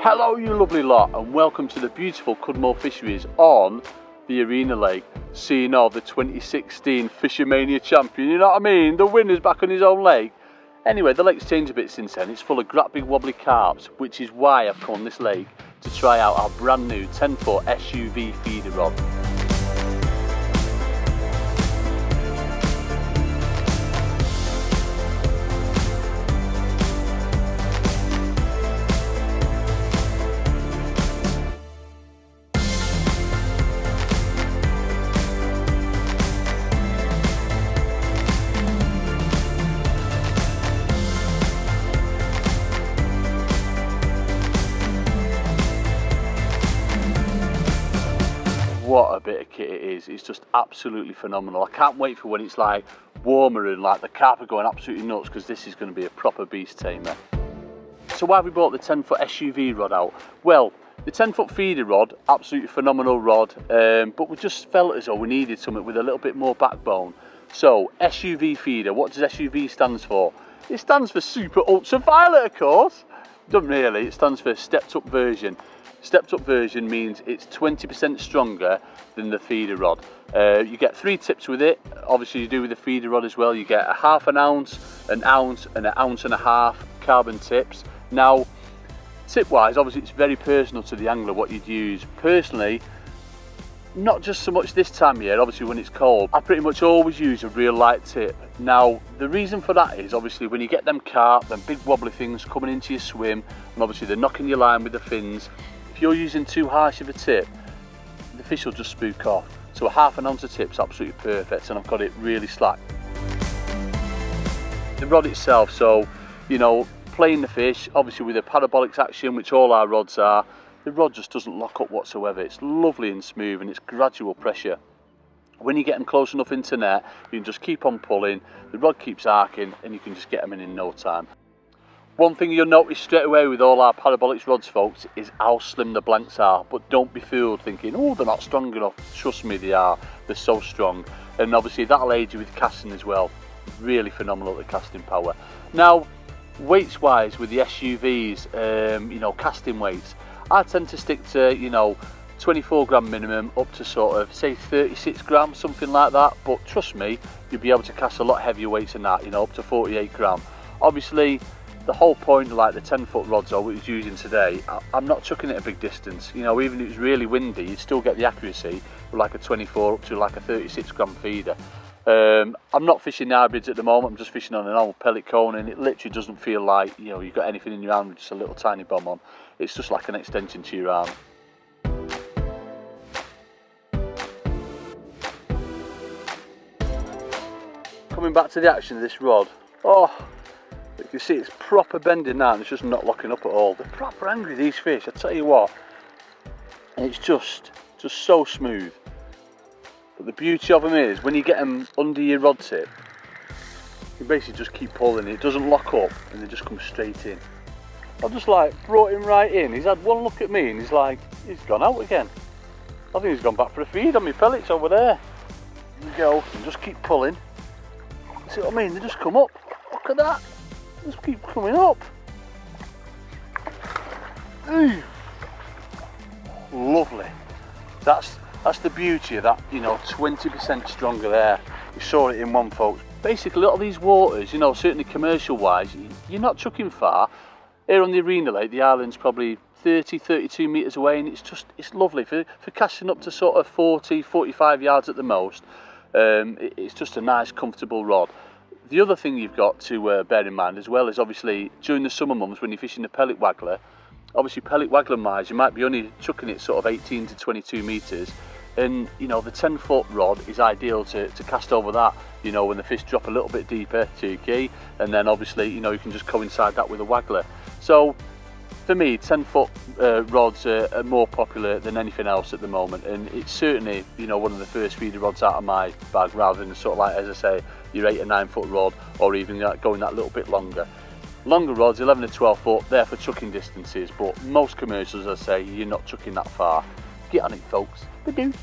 Hello you lovely lot, and welcome to the beautiful Cudmore Fisheries on the Arena Lake, scene of the 2016 Fishermania champion, you know what I mean? The winner's back on his own lake. Anyway, the lake's changed a bit since then. It's full of great big wobbly carps, which is why I've come on this lake to try out our brand new 10-foot SUV feeder rod. What a bit of kit it is. It's just absolutely phenomenal. I can't wait for when it's like warmer and like the carp are going absolutely nuts, because this is going to be a proper beast tamer. So why have we brought the 10-foot SUV rod out? Well, the 10-foot feeder rod, absolutely phenomenal rod, but we just felt as though we needed something with a little bit more backbone. So SUV feeder, what does SUV stands for? It stands for super ultraviolet, of course. Doesn't really, it stands for stepped up version. Stepped up version means it's 20% stronger than the feeder rod. You get 3 tips with it. Obviously you do with the feeder rod as well. You get a ½ ounce, an ounce and an ounce and a half carbon tips. Now, tip wise, obviously it's very personal to the angler what you'd use. Personally, not just so much this time of year, obviously when it's cold, I pretty much always use a real light tip. Now, the reason for that is obviously when you get them carp, them big wobbly things coming into your swim, and obviously they're knocking your line with the fins. If you're using too harsh of a tip, the fish will just spook off. So a ½ ounce of tip's absolutely perfect, and I've got it really slack. The rod itself, so, you know, playing the fish, obviously with a Parabolix action, which all our rods are, the rod just doesn't lock up whatsoever. It's lovely and smooth, and it's gradual pressure. When you get them close enough into net, you can just keep on pulling, the rod keeps arcing, and you can just get them in no time. One thing you'll notice straight away with all our Parabolix rods, folks, is how slim the blanks are. But don't be fooled thinking, oh, they're not strong enough. Trust me, they are. They're so strong. And obviously that'll aid you with casting as well. Really phenomenal at the casting power. Now, weights wise with the SUVs, you know, casting weights, I tend to stick to, you know, 24 gram minimum up to sort of say 36 grams, something like that. But trust me, you'll be able to cast a lot heavier weights than that, you know, up to 48 gram. Obviously, the whole point of like the 10-foot rods I was using today, I'm not chucking it a big distance. You know, even if it's really windy, you'd still get the accuracy with like a 24 up to like a 36 gram feeder. I'm not fishing hybrids at the moment. I'm just fishing on an old pellet cone, and it literally doesn't feel like, you know, you've got anything in your hand with just a little tiny bomb on. It's just like an extension to your arm. Coming back to the action of this rod, oh, you can see it's proper bending now, and it's just not locking up at all. They're proper angry, these fish, I tell you what. And it's just so smooth. But the beauty of them is, when you get them under your rod tip, you basically just keep pulling, it doesn't lock up, and they just come straight in. I've just like brought him right in. He's had one look at me, and he's like, he's gone out again. I think he's gone back for a feed on my pellets over there. There you go, and just keep pulling. See what I mean? They just come up. Look at that. Just keep coming up. Ooh. Lovely. That's the beauty of that, you know, 20% stronger there. You saw it in one, folks. Basically, a lot of these waters, you know, certainly commercial wise, you're not chucking far. Here on the Arena Lake, the island's probably 30-32 metres away, and it's lovely for casting up to sort of 40-45 yards at the most. It's just a nice, comfortable rod. The other thing you've got to bear in mind as well is obviously during the summer months when you're fishing the pellet waggler, obviously pellet waggler wise, you might be only chucking it sort of 18 to 22 metres, and you know the 10-foot rod is ideal to cast over that, you know, when the fish drop a little bit deeper to your key, and then obviously, you know, you can just coincide that with a waggler. So for me, 10-foot rods are more popular than anything else at the moment, and it's certainly, you know, one of the first feeder rods out of my bag, rather than sort of like, as I say, your 8 or 9 foot rod, or even going that little bit longer. Longer rods, 11 to 12 foot, they're for chucking distances, but most commercials, as I say, you're not chucking that far. Get on it, folks. Badoo.